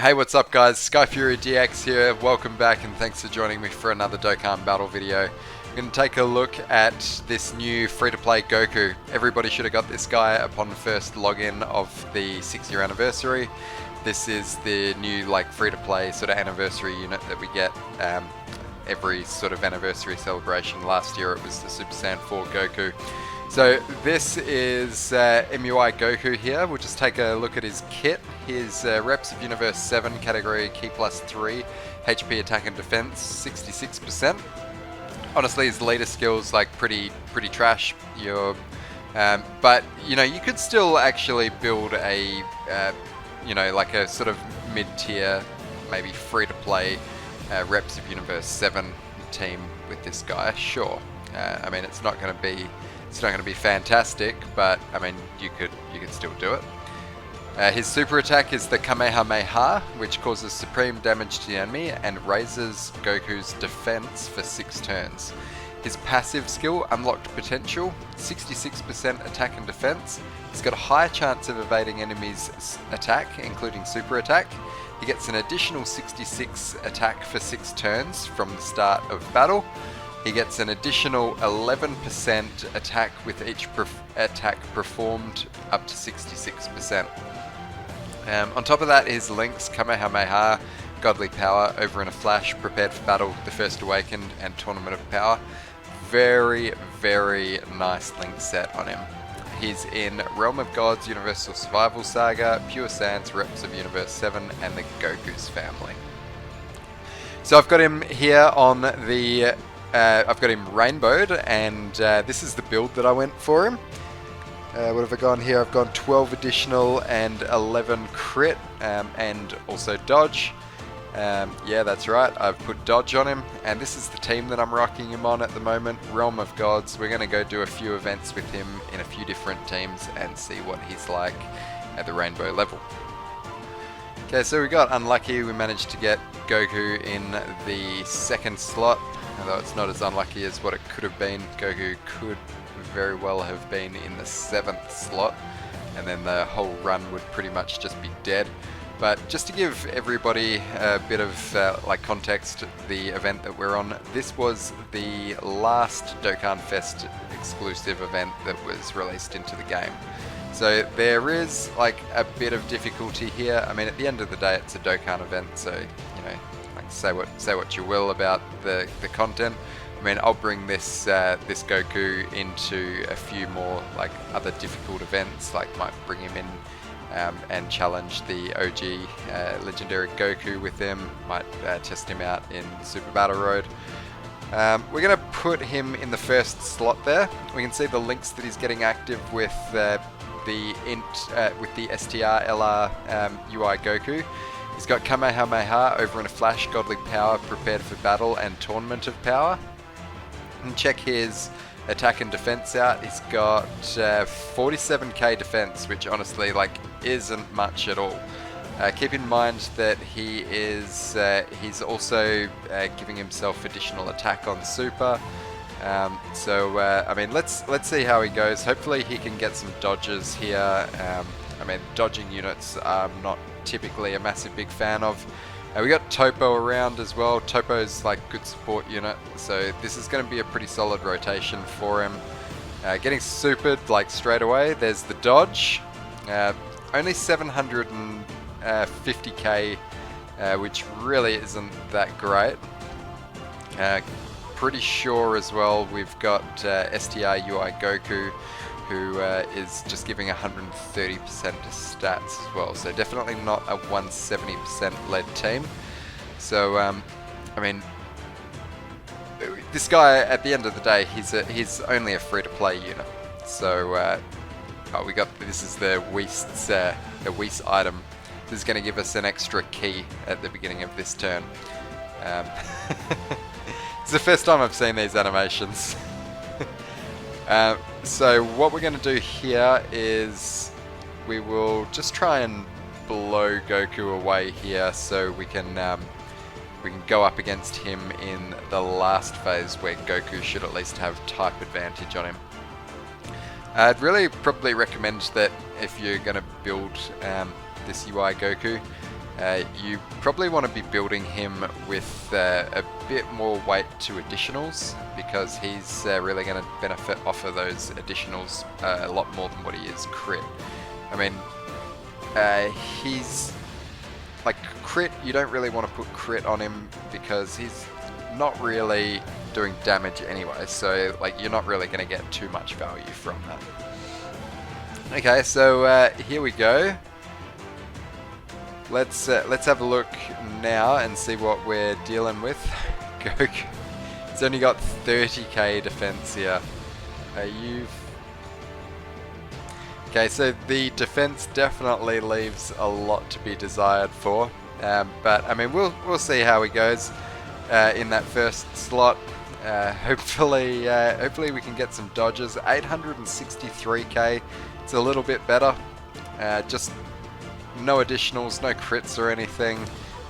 Hey, what's up guys? SkyfuryDX here. Welcome back and thanks for joining me for another Dokkan battle video. We're going to take a look at this new free-to-play Goku. Everybody should have got this guy upon the first login of the 6-year anniversary. This is the new free-to-play sort of anniversary unit that we get every sort of anniversary celebration. Last year it was the Super Saiyan 4 Goku. So this is MUI Goku here. We'll just take a look at his kit. His reps of Universe 7 category Key plus 3, HP attack and defense 66%. Honestly, his leader skills pretty trash. But you could still actually build a a sort of mid-tier, maybe free-to-play reps of Universe 7 team with this guy. Sure. I mean, it's not going to be fantastic, but I mean, you could still do it. His super attack is the Kamehameha, which causes supreme damage to the enemy and raises Goku's defense for 6 turns. His passive skill, Unlocked Potential, 66% attack and defense. He's got a high chance of evading enemies' attack, including super attack. He gets an additional 66 attack for 6 turns from the start of battle. He gets an additional 11% attack with each attack performed, up to 66%. On top of that, his links Kamehameha, Godly Power, Over in a Flash, Prepared for Battle, The First Awakened, and Tournament of Power. Very, very nice link set on him. He's in Realm of Gods, Universal Survival Saga, Pure Sans, Reps of Universe 7, and the Goku's Family. So I've got him here on the I've got him rainbowed, and this is the build that I went for him. What have I gone here? I've gone 12 additional and 11 crit, and also dodge. Yeah, that's right, I've put dodge on him, and this is the team that I'm rocking him on at the moment, Realm of Gods. We're going to go do a few events with him in a few different teams and see what he's like at the rainbow level. Okay, so we got unlucky. We managed to get Goku in the 2nd slot. Although it's not as unlucky as what it could have been. Goku could very well have been in the 7th slot, and then the whole run would pretty much just be dead. But just to give everybody a bit of context, the event that we're on, this was the last Dokkan Fest exclusive event that was released into the game. So there is a bit of difficulty here. I mean, at the end of the day, it's a Dokkan event, so say what you will about the content. I mean, I'll bring this Goku into a few more other difficult events. Might bring him in and challenge the OG legendary Goku with him. Might test him out in Super Battle Road. We're going to put him in the 1st slot there. We can see the links that he's getting active with the STR LR UI Goku. He's got Kamehameha, Over in a Flash, Godly Power, Prepared for Battle, and Tournament of Power. And check his attack and defense out. He's got 47k defense, which honestly isn't much at all. Keep in mind that he's also giving himself additional attack on super. I mean, let's see how he goes. Hopefully he can get some dodges here. I mean, dodging units I'm not typically a massive big fan of. We got Topo around as well. Topo's good support unit, so this is going to be a pretty solid rotation for him. Getting supered straight away. There's the dodge. Only 750k, which really isn't that great. Pretty sure as well we've got STR UI Goku, who is just giving 130% to stats as well. So definitely not a 170% led team. So, I mean, this guy, at the end of the day, he's only a free-to-play unit. So, this is the Whis item. This is going to give us an extra key at the beginning of this turn. It's the first time I've seen these animations. So what we're going to do here is we will just try and blow Goku away here, so we can go up against him in the last phase where Goku should at least have type advantage on him. I'd really probably recommend that if you're going to build this UI Goku, you probably want to be building him with a bit more weight to additionals, because he's really going to benefit off of those additionals a lot more than what he is crit. I mean, he's like crit, you don't really want to put crit on him because he's not really doing damage anyway, so like you're not really going to get too much value from that. Okay, so here we go. Let's have a look now and see what we're dealing with. Goku. He's only got 30k defense here. Okay, so the defense definitely leaves a lot to be desired for, but I mean we'll see how he goes in that first slot. Hopefully we can get some dodges. 863k. It's a little bit better. Just no additionals, no crits or anything.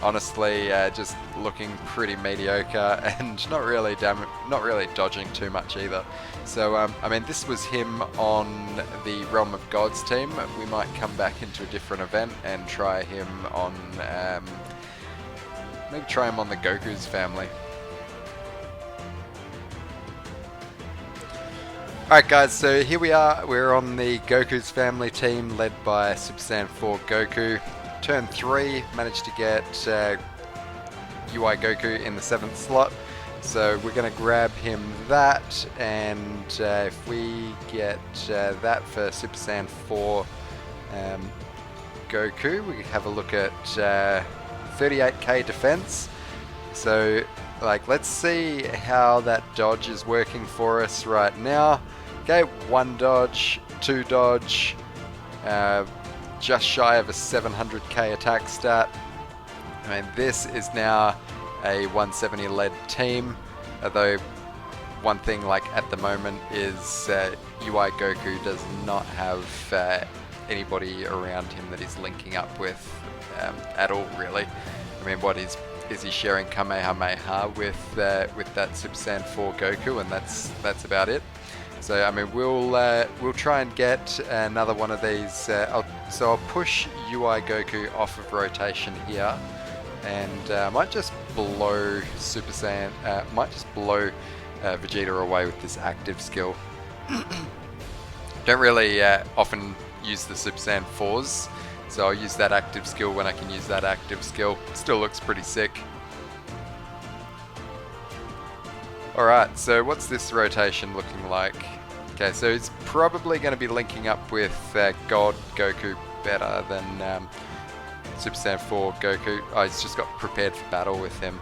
Honestly, just looking pretty mediocre and not really dodging too much either. So I mean, this was him on the Realm of Gods team. We might come back into a different event and try him on maybe try him on the Goku's family. Alright guys, so here we are, we're on the Goku's family team led by Super Saiyan 4 Goku. Turn 3, managed to get UI Goku in the 7th slot, so we're going to grab him that, and if we get that for Super Saiyan 4 Goku, we have a look at 38k defense. So like, let's see how that dodge is working for us right now. Okay, 1 dodge, 2 dodge, just shy of a 700k attack stat. I mean, this is now a 170 led team, although one thing like at the moment is UI Goku does not have anybody around him that he's linking up with at all, really. I mean, what is he sharing Kamehameha with that Super Saiyan 4 Goku, and that's about it. So I mean, we'll try and get another one of these. So I'll push UI Goku off of rotation here, and might just blow Super Saiyan. Might just blow Vegeta away with this active skill. Don't really often use the Super Saiyan 4s, so I'll use that active skill when I can use that active skill. Still looks pretty sick. Alright, so what's this rotation looking like? Okay, so he's probably going to be linking up with God Goku better than Super Saiyan 4 Goku. Oh, he's just got prepared for battle with him,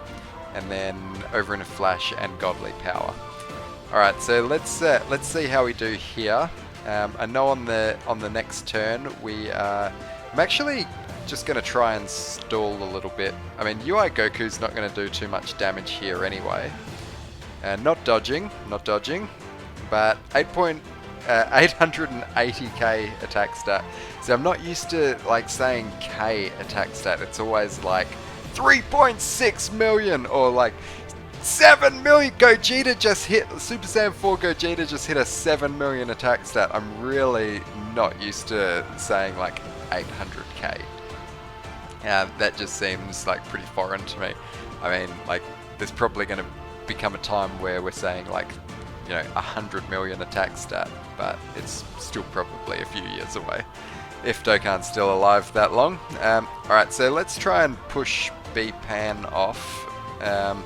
and then over in a flash and godly power. Alright, so let's see how we do here. I know on the next turn I'm actually just going to try and stall a little bit. I mean, UI Goku's not going to do too much damage here anyway. Not dodging, but 880k attack stat. So I'm not used to like saying K attack stat. It's always like 3.6 million or like 7 million. Gogeta just hit, Super Saiyan 4 Gogeta just hit a 7 million attack stat. I'm really not used to saying like 800k. That just seems like pretty foreign to me. I mean, like, there's probably going to become a time where we're saying like, you know, 100 million attack stat, but it's still probably a few years away if Dokkan's still alive that long. Alright, so let's try and push B-Pan off, and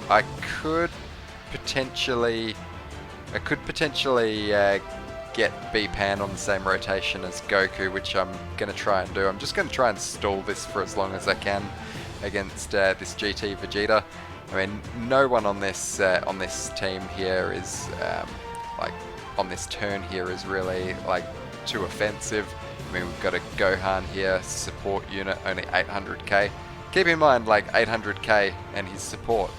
I could potentially get B-Pan on the same rotation as Goku, which I'm going to try and do. I'm just going to try and stall this for as long as I can against this GT Vegeta. I mean, no one on this team here is like on this turn here is really like too offensive. I mean, we've got a Gohan here, support unit, only 800k. Keep in mind, like 800k and his support.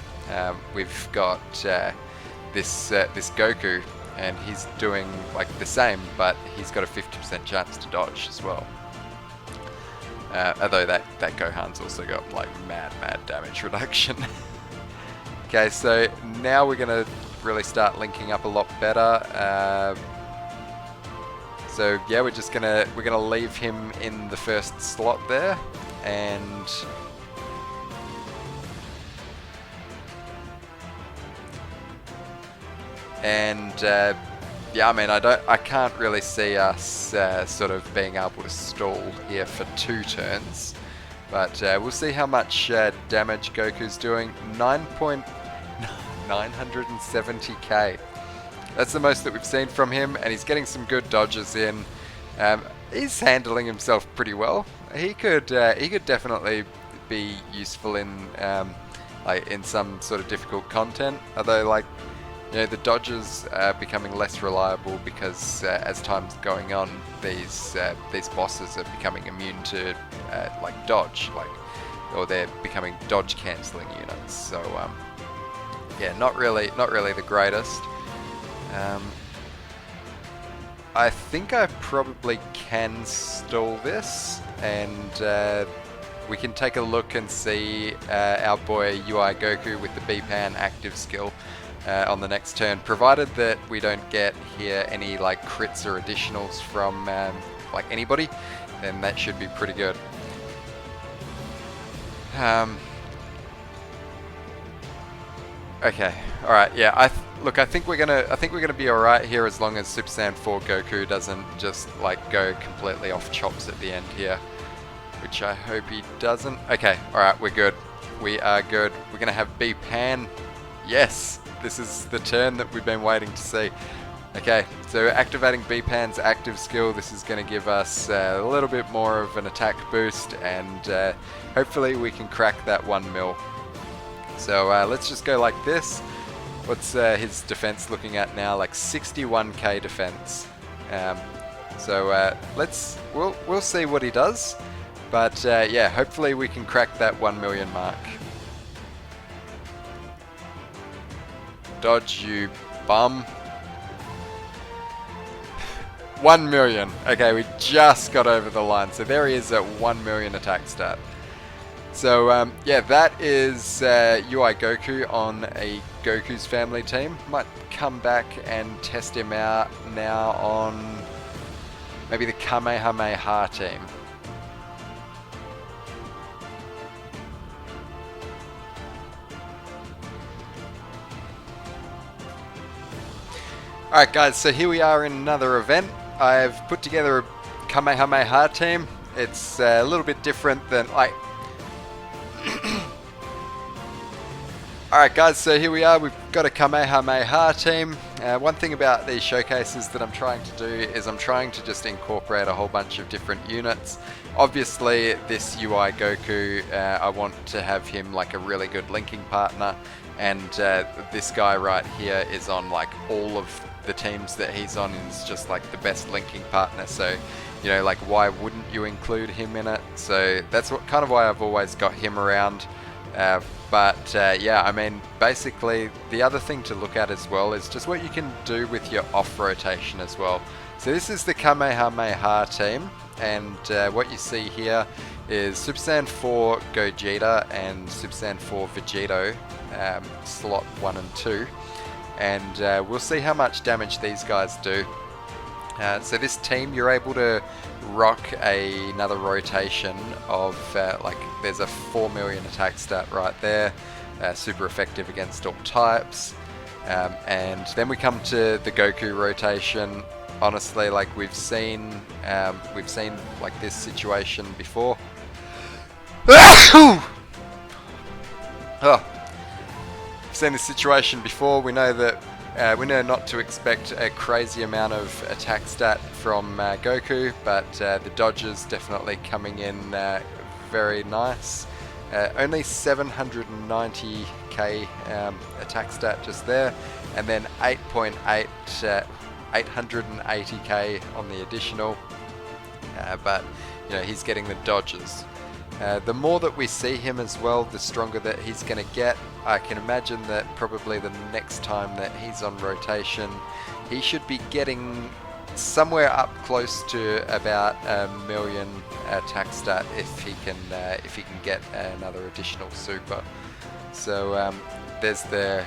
We've got this Goku, and he's doing like the same, but he's got a 50% chance to dodge as well. Although that Gohan's also got like mad damage reduction. Okay, so now we're gonna really start linking up a lot better. So yeah, we're gonna leave him in the first slot there, and yeah, I mean, I can't really see us sort of being able to stall here for 2 turns, but we'll see how much damage Goku's doing. 970k. That's the most that we've seen from him, and he's getting some good dodges in. He's handling himself pretty well. He could definitely be useful in like in some sort of difficult content, although like, you know, the dodges are becoming less reliable because as time's going on, these bosses are becoming immune to like dodge, or they're becoming dodge cancelling units. So yeah, not really the greatest. I think I probably can stall this, and we can take a look and see our boy UI Goku with the B-Pan active skill on the next turn, provided that we don't get here any like crits or additionals from like anybody, then that should be pretty good. Okay, all right, yeah. Look, I think we're gonna be all right here as long as Super Saiyan 4 Goku doesn't just like go completely off chops at the end here, which I hope he doesn't. Okay, all right, we're good. We are good. We're gonna have B-Pan. Yes. This is the turn that we've been waiting to see. Okay, so activating B-Pan's active skill, this is going to give us a little bit more of an attack boost, and hopefully we can crack that 1 mil. So let's just go like this. What's his defense looking at now? Like 61k defense. So we'll see what he does, but yeah, hopefully we can crack that 1 million mark. Dodge, you bum. 1 million. Okay, we just got over the line. So there he is at 1 million attack stat. So yeah, that is UI Goku on a Goku's family team. Might come back and test him out now on maybe the Kamehameha team. Alright guys, so here we are in another event. I've put together a Kamehameha team. It's a little bit different than like... Alright guys, so here we are. We've got a Kamehameha team. One thing about these showcases that I'm trying to do is I'm trying to just incorporate a whole bunch of different units. Obviously this UI Goku, I want to have him like a really good linking partner, and this guy right here is on like all of the teams that he's on, and is just like the best linking partner. So, you know, like why wouldn't you include him in it? So that's what kind of why I've always got him around. But yeah, I mean, basically the other thing to look at as well is just what you can do with your off rotation as well. So this is the Kamehameha team, and what you see here is Super Saiyan 4 Gogeta and Super Saiyan 4 Vegeto, slot 1 and 2. And we'll see how much damage these guys do. So this team, you're able to rock another rotation of like there's a 4 million attack stat right there, super effective against all types. And then we come to the Goku rotation. Honestly, like we've seen like this situation before. Oh. Seen this situation before. We know that we know not to expect a crazy amount of attack stat from Goku, but the dodges definitely coming in very nice. Only 790k attack stat just there, and then 880k on the additional. But you know, he's getting the dodges. The more that we see him as well, the stronger that he's going to get. I can imagine that probably the next time that he's on rotation, he should be getting somewhere up close to about 1 million attack stat if he can get another additional super. So there's the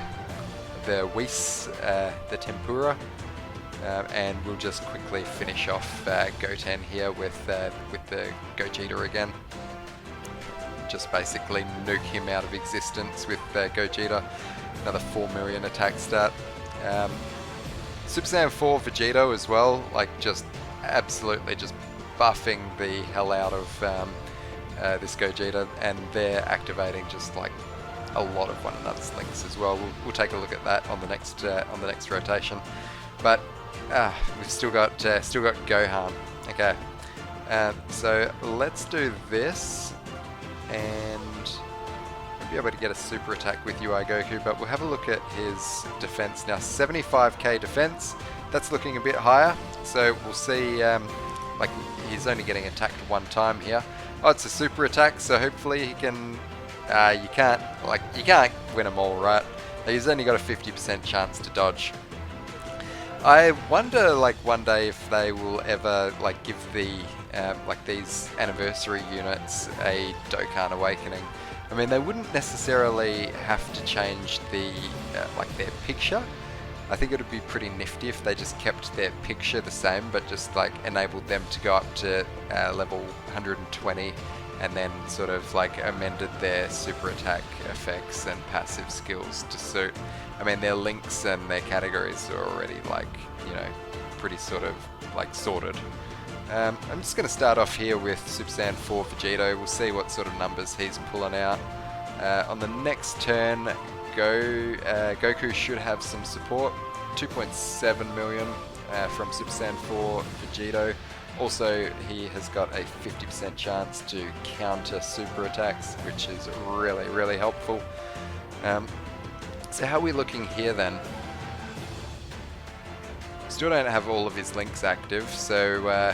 Whis, the Tempura. and we'll just quickly finish off Goten here with the Gogeta again. Just basically nuke him out of existence with Gogeta. Another 4 million attack stat. Super Saiyan 4 Vegito as well, like just absolutely just buffing the hell out of this Gogeta, and they're activating just like a lot of one another's links as well. We'll take a look at that on the next rotation. But we've still got Gohan. Okay, so let's do this, and we'll be able to get a super attack with UI Goku. But we'll have a look at his defense now. 75k defense. That's looking a bit higher. So we'll see. Like he's only getting attacked one time here. Oh, it's a super attack. So hopefully he can. You can't win them all, right? He's only got a 50% chance to dodge. I wonder, like, one day if they will ever, like, give the, like, these anniversary units a Dokkan Awakening. I mean, they wouldn't necessarily have to change the, like, their picture. I think it would be pretty nifty if they just kept their picture the same, but just, like, enabled them to go up to level 120, and then sort of, like, amended their super attack effects and passive skills to suit. I mean, their links and their categories are already, like, you know, pretty sort of, like, sorted. I'm just going to start off here with Super Saiyan 4 Vegito. We'll see what sort of numbers he's pulling out. On the next turn, Goku should have some support. 2.7 million from Super Saiyan 4 Vegito. Also, he has got a 50% chance to counter super attacks, which is really, really helpful. So how are we looking here then? Still don't have all of his links active, so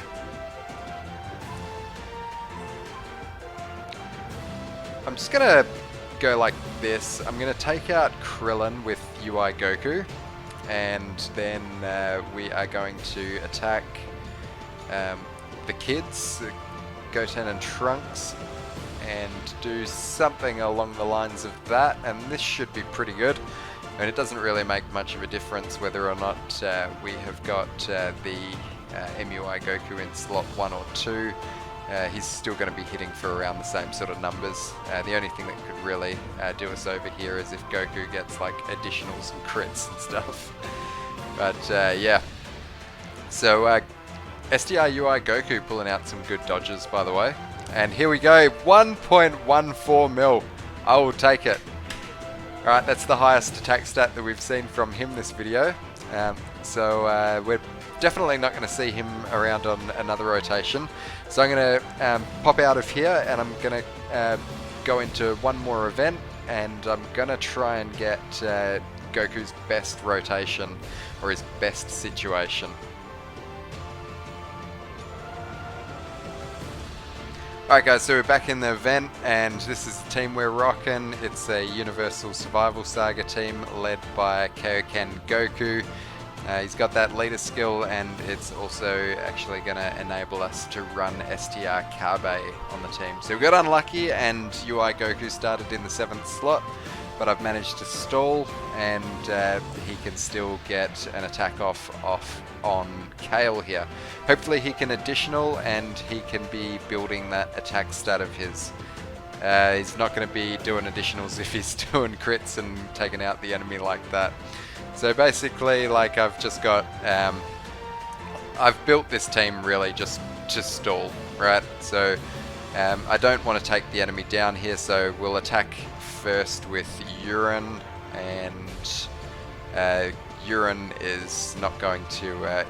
I'm just going to go like this. I'm going to take out Krillin with UI Goku, and then we are going to attack the kids, Goten and Trunks, and do something along the lines of that, and this should be pretty good. I mean, it doesn't really make much of a difference whether or not we have got the MUI Goku in slot 1 or 2. He's still going to be hitting for around the same sort of numbers. The only thing that could really do us over here is if Goku gets like additionals and crits and stuff. But yeah, so SDR UI Goku pulling out some good dodges, by the way. And here we go, 1.14 mil. I will take it. Alright, that's the highest attack stat that we've seen from him this video. So we're definitely not going to see him around on another rotation. So I'm going to pop out of here, and I'm going to go into one more event, and I'm going to try and get Goku's best rotation, or his best situation. Alright guys, so we're back in the event, and this is the team we're rocking. It's a Universal Survival Saga team led by Kaioken Goku. He's got that leader skill, and it's also actually going to enable us to run STR Kabe on the team. So we got unlucky, and UI Goku started in the 7th slot, but I've managed to stall, and he can still get an attack off on Kale here. Hopefully he can additional, and he can be building that attack stat of his. He's not going to be doing additionals if he's doing crits and taking out the enemy like that. So basically, like, I've just got, I've built this team really just to stall, right? So I don't want to take the enemy down here, so we'll attack first with Urine, and Urine is not going to,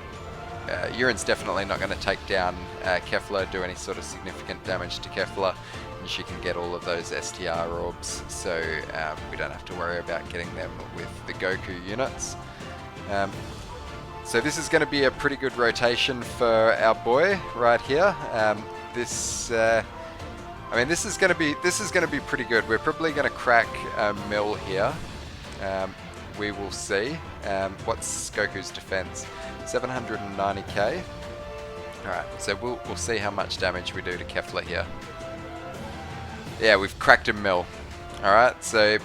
Urine's definitely not going to take down Kefla, do any sort of significant damage to Kefla, and she can get all of those STR orbs, so we don't have to worry about getting them with the Goku units. So this is going to be a pretty good rotation for our boy right here. I mean, this is going to be pretty good. We're probably going to crack a mil here. We will see. What's Goku's defense? 790k. Alright, so we'll see how much damage we do to Kefla here. Yeah, we've cracked a mil. Alright, so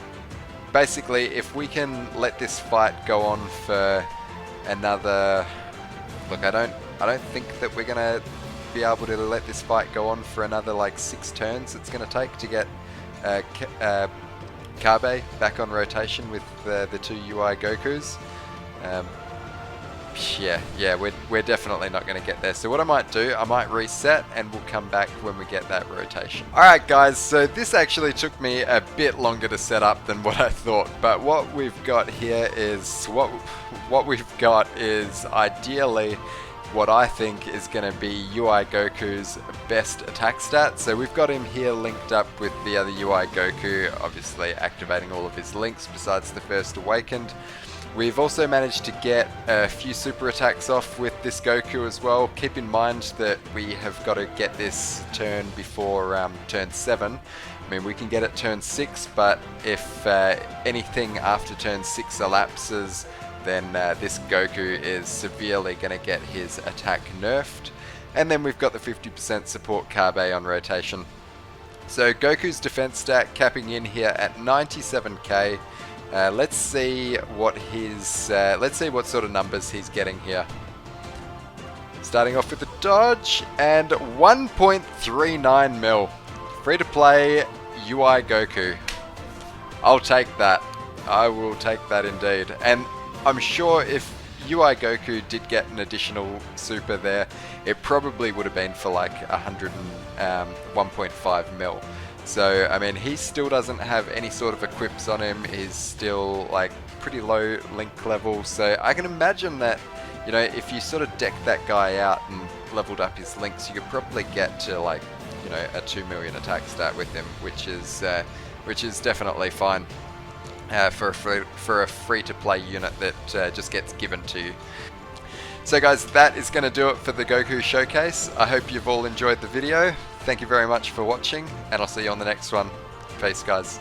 basically if we can let this fight go on for another, look, I don't think that we're gonna be able to let this fight go on for another like 6 turns it's gonna take to get Kabe back on rotation with the 2 UI Gokus. Yeah, we're definitely not going to get there. So what I might do, I might reset and we'll come back when we get that rotation. Alright guys, so this actually took me a bit longer to set up than what I thought, but what we've got here is, what we've got is ideally what I think is going to be UI Goku's best attack stat. So we've got him here linked up with the other UI Goku, obviously activating all of his links besides the first awakened. We've also managed to get a few super attacks off with this Goku as well. Keep in mind that we have got to get this turn before turn 7. I mean, we can get it turn 6, but if anything after turn 6 elapses, then this Goku is severely going to get his attack nerfed. And then we've got the 50% support Kabe on rotation. So Goku's defense stat capping in here at 97k. Let's see what sort of numbers he's getting here. Starting off with the dodge and 1.39 mil. Free to play UI Goku. I'll take that. I will take that indeed. And I'm sure if UI Goku did get an additional super there, it probably would have been for like 1.5 mil. So, I mean, he still doesn't have any sort of equips on him. He's still, like, pretty low link level. So, I can imagine that, you know, if you sort of decked that guy out and leveled up his links, you could probably get to, like, you know, a 2 million attack stat with him, which is definitely fine for a free-to-play unit that just gets given to you. So guys, that is going to do it for the Goku showcase. I hope you've all enjoyed the video. Thank you very much for watching, and I'll see you on the next one. Peace, guys.